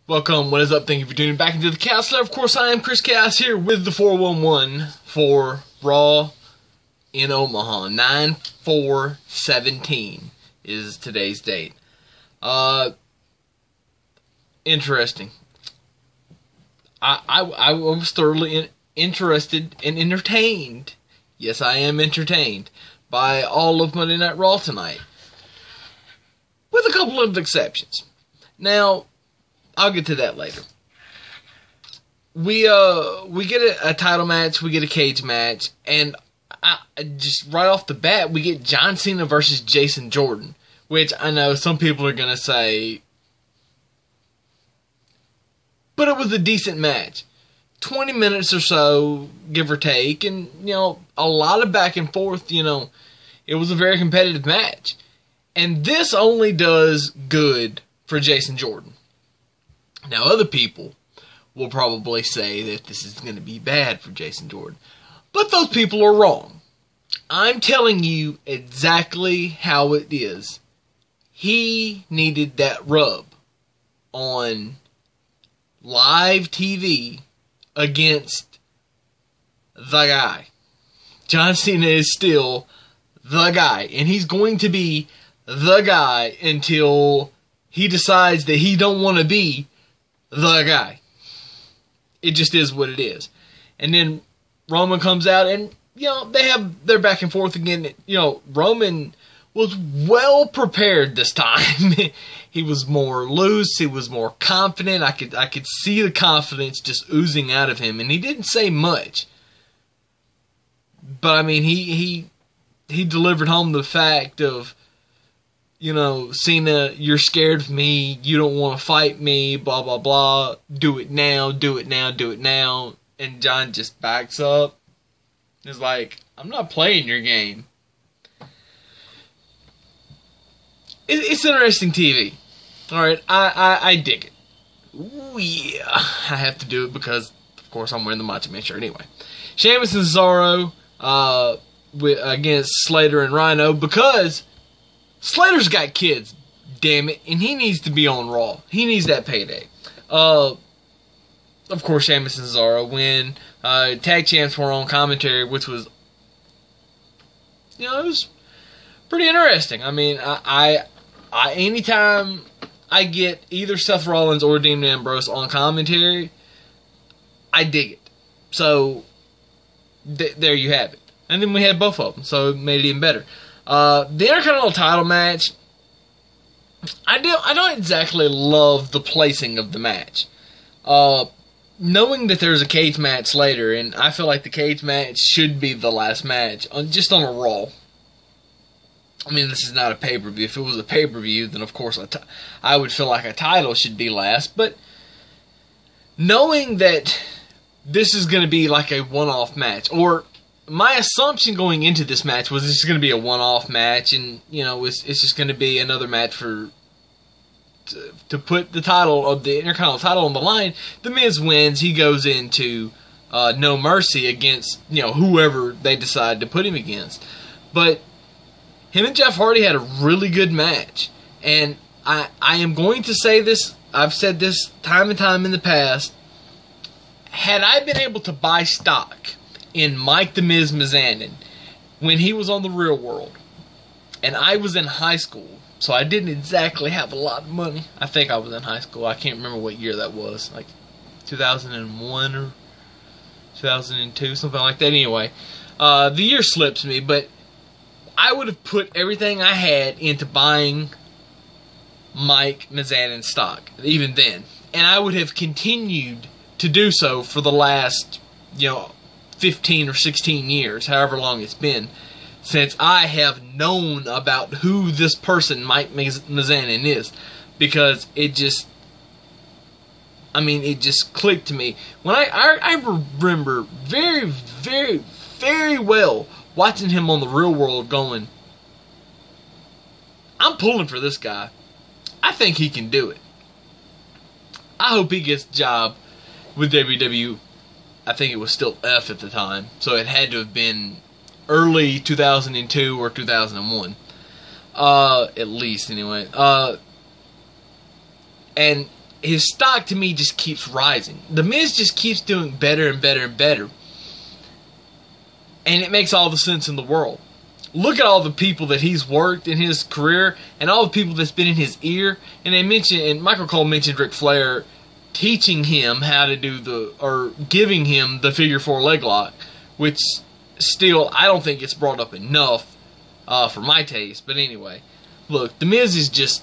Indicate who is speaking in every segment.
Speaker 1: Welcome, what is up? Thank you for tuning back into the Counselor. Of course, I am Chris Chaos here with the 411 for Raw in Omaha. 9/4/17 is today's date. Interesting. I was thoroughly interested and entertained. Yes, I am entertained by all of Monday Night Raw tonight, with a couple of exceptions. Now, I'll get to that later. We get a title match, we get a cage match, and just right off the bat, we get John Cena versus Jason Jordan, which I know some people are going to say, but it was a decent match. 20 minutes or so, give or take, and, a lot of back and forth, it was a very competitive match. And this only does good for Jason Jordan. Now, other people will probably say that this is going to be bad for Jason Jordan. But those people are wrong. I'm telling you exactly how it is. He needed that rub on live TV against the guy. John Cena is still the guy. And he's going to be the guy until he decides that he don't want to be the guy. It just is what it is. And then Roman comes out and, they have their back and forth again. Roman was well prepared this time. He was more loose. He was more confident. I could see the confidence just oozing out of him. And he didn't say much. But, he delivered home the fact of, Cena, you're scared of me, you don't want to fight me, blah, blah, blah, do it now, do it now, do it now. And John just backs up. It's like, I'm not playing your game. It's interesting TV. Alright, I dig it. Ooh, yeah. I have to do it because, of course, I'm wearing the Macho Man shirt anyway. Sheamus and Cesaro against Slater and Rhino, because Slater's got kids, damn it, and he needs to be on Raw. He needs that payday. Of course, Sheamus and Cesaro win. Tag champs were on commentary, which was, it was pretty interesting. I anytime I get either Seth Rollins or Dean Ambrose on commentary, I dig it. So, there you have it. And then we had both of them, so it made it even better. The Intercontinental Title match, I don't exactly love the placing of the match. Knowing that there's a cage match later, and I feel like the cage match should be the last match, just on a Raw. This is not a pay-per-view. If it was a pay-per-view, then of course I would feel like a title should be last. But knowing that this is going to be like a one-off match, or my assumption going into this match was this is going to be a one-off match, and it's just going to be another match to put the title of the Intercontinental title on the line. The Miz wins. He goes into No Mercy against whoever they decide to put him against. But him and Jeff Hardy had a really good match, and I am going to say this. I've said this time and time in the past. Had I been able to buy stock in Mike the Miz Mizanin when he was on the Real World, and I was in high school, so I didn't exactly have a lot of money. I think I was in high school. I can't remember what year that was, like 2001 or 2002, something like that. Anyway, the year slips me, but I would have put everything I had into buying Mike Mizanin stock, even then, and I would have continued to do so for the last, 15 or 16 years, however long it's been, since I have known about who this person, Mike Mizanin, is. Because it just, it just clicked to me. When I remember very, very, very well watching him on the Real World going, I'm pulling for this guy. I think he can do it. I hope he gets a job with WWE. I think it was still F at the time, so it had to have been early 2002 or 2001. At least, anyway. And his stock to me just keeps rising. The Miz just keeps doing better and better and better. And it makes all the sense in the world. Look at all the people that he's worked in his career and all the people that's been in his ear. And they mentioned, and Michael Cole mentioned Ric Flair teaching him how to do or giving him the figure 4 leg lock, which still, I don't think it's brought up enough for my taste. But anyway, look, The Miz is just,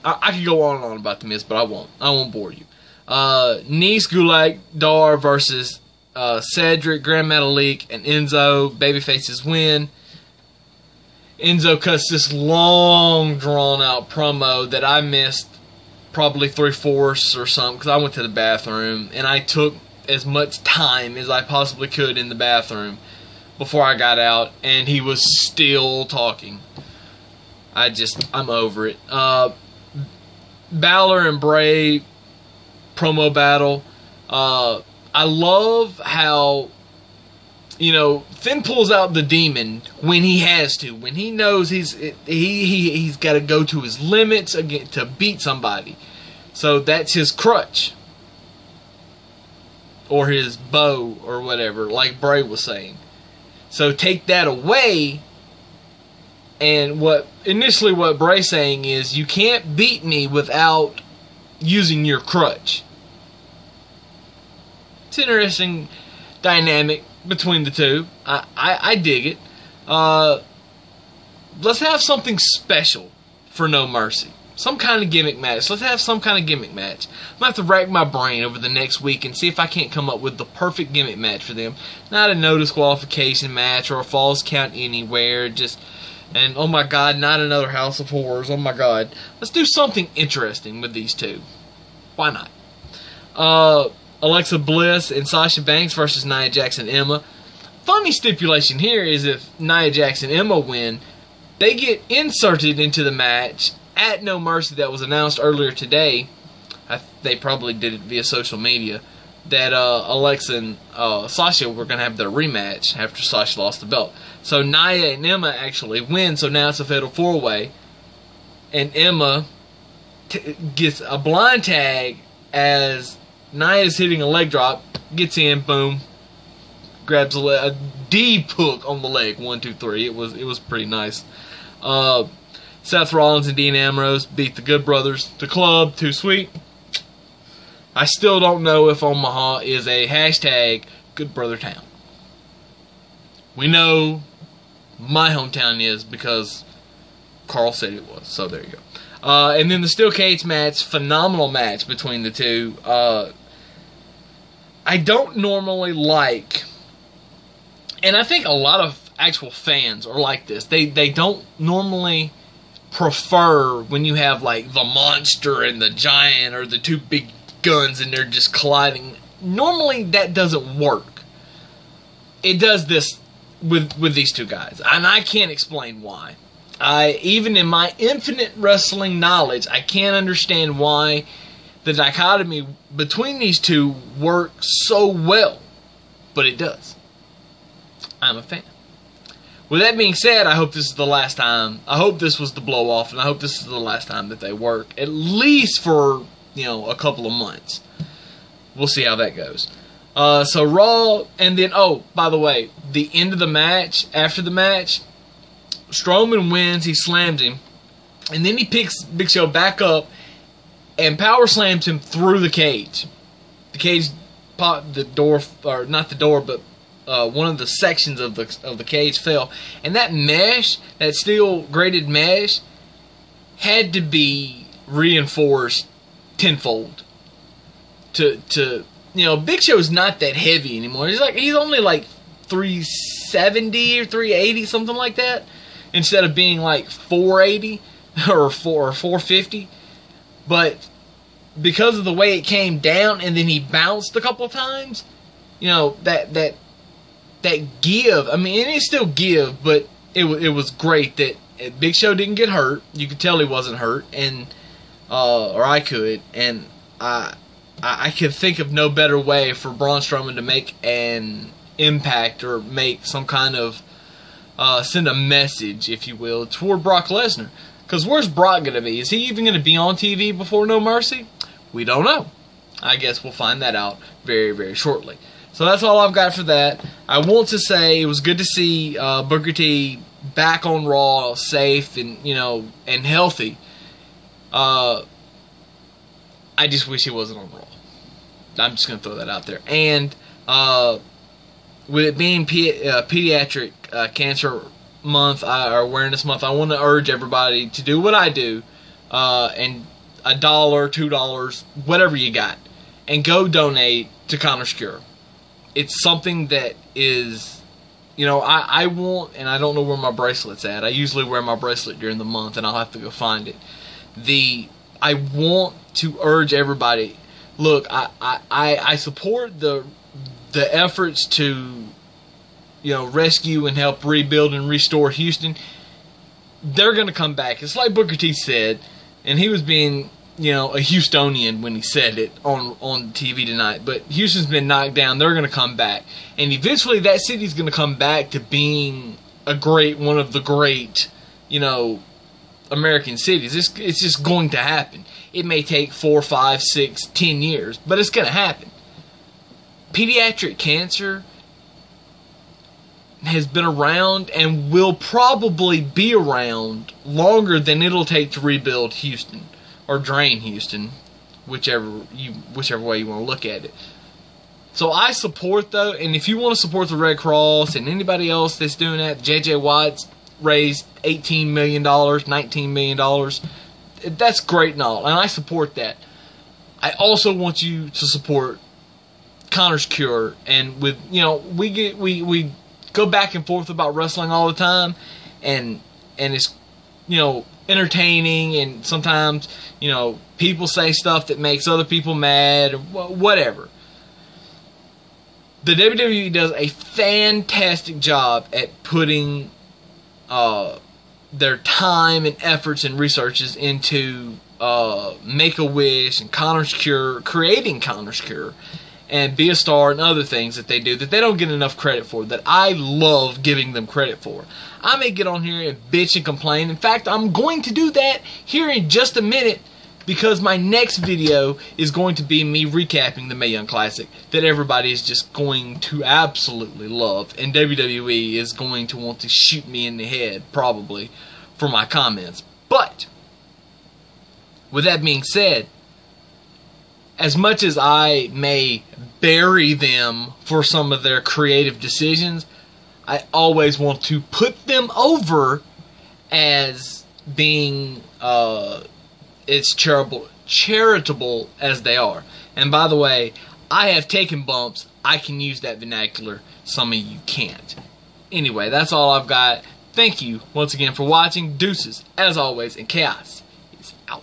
Speaker 1: I could go on and on about The Miz, but I won't. I won't bore you. Nice Gulak Dar versus Cedric, Grand Metalik, and Enzo. Babyfaces win. Enzo cuts this long, drawn-out promo that I missed probably 3/4 or something because I went to the bathroom and I took as much time as I possibly could in the bathroom before I got out, and he was still talking. I'm over it. Balor and Bray promo battle. I love how, you know, Finn pulls out the demon when he has to, when he knows he's got to go to his limits again to beat somebody. So that's his crutch or his bow or whatever, like Bray was saying. So take that away, and what Bray's saying is, you can't beat me without using your crutch. It's an interesting dynamic between the two. I dig it. Let's have something special for No Mercy. Some kind of gimmick match. Let's have some kind of gimmick match. I'm going to have to rack my brain over the next week and see if I can't come up with the perfect gimmick match for them. Not a no disqualification match or a falls count anywhere. And oh my God, not another House of Horrors. Oh my God. Let's do something interesting with these two. Why not? Alexa Bliss and Sasha Banks versus Nia Jax and Emma. Funny stipulation here is if Nia Jax and Emma win, they get inserted into the match at No Mercy that was announced earlier today. They probably did it via social media, that Alexa and Sasha were going to have their rematch after Sasha lost the belt. So Nia and Emma actually win, so now it's a fatal 4-way. And Emma gets a blind tag as Nia's hitting a leg drop, gets in, boom, grabs a deep hook on the leg, 1, 2, 3. It was pretty nice. Seth Rollins and Dean Ambrose beat the Good Brothers. The Club, Too Sweet. I still don't know if Omaha is a hashtag Good Brother Town. We know my hometown is because Carl said it was, so there you go. And then the Steel Cage match, phenomenal match between the two. I don't normally like, and I think a lot of actual fans are like this. They don't normally prefer when you have like the monster and the giant or the two big guns and they're just colliding. Normally that doesn't work. It does this with these two guys, and I can't explain why. Even in my infinite wrestling knowledge, I can't understand why the dichotomy between these two works so well, but it does. I'm a fan. With that being said, I hope this is the last time. I hope this was the blow off, and I hope this is the last time that they work, at least for, you know, a couple of months. We'll see how that goes. So Raw, and then, oh, by the way, the end of the match, after the match, Strowman wins, he slams him, and then he picks Big Show back up and power slams him through the cage. The cage popped, the door, or not the door, but one of the sections of the cage fell, and that mesh, that steel grated mesh, had to be reinforced tenfold. To you know, Big Show's not that heavy anymore. He's only like 370 or 380, something like that, instead of being like 480 or 450. But because of the way it came down and then he bounced a couple of times, you know, that give, I mean, it still give, but it was great that Big Show didn't get hurt. You could tell he wasn't hurt, and or I could, and I could think of no better way for Braun Strowman to make an impact or make some kind of send a message, if you will, toward Brock Lesnar. Because where's Brock going to be? Is he even going to be on TV before No Mercy? We don't know. I guess we'll find that out very, very shortly. So that's all I've got for that. I want to say it was good to see Booker T back on Raw, safe and and healthy. I just wish he wasn't on Raw. I'm just gonna throw that out there. And with it being pediatric cancer month or awareness month, I want to urge everybody to do what I do, and $1, $2, whatever you got, and go donate to Connor's Cure. It's something that is, I want, and I don't know where my bracelet's at. I usually wear my bracelet during the month, and I'll have to go find it. I want to urge everybody. Look, I support the efforts to, rescue and help rebuild and restore Houston. They're going to come back. It's like Booker T said, and he was being, a Houstonian when he said it on TV tonight. But Houston's been knocked down. They're going to come back. And eventually that city's going to come back to being one of the great, American cities. It's just going to happen. It may take 4, 5, 6, 10 years, but it's going to happen. Pediatric cancer has been around and will probably be around longer than it'll take to rebuild Houston or drain Houston, whichever way you want to look at it. So I support, though, and if you want to support the Red Cross and anybody else that's doing that, JJ Watt's raised $18 million, $19 million. That's great and all, and I support that. I also want you to support Connor's Cure, and with we go back and forth about wrestling all the time, and it's entertaining, and sometimes people say stuff that makes other people mad or whatever. The WWE does a fantastic job at putting their time and efforts and researches into Make-A-Wish and Connor's Cure, creating Connor's Cure, and Be a Star and other things that they do that they don't get enough credit for, that I love giving them credit for. I may get on here and bitch and complain. In fact, I'm going to do that here in just a minute, because my next video is going to be me recapping the Mae Young Classic that everybody is just going to absolutely love, and WWE is going to want to shoot me in the head, probably, for my comments. But, with that being said, as much as I may bury them for some of their creative decisions, I always want to put them over as being as charitable as they are. And by the way, I have taken bumps. I can use that vernacular. Some of you can't. Anyway, that's all I've got. Thank you once again for watching. Deuces, as always, and Chaos is out.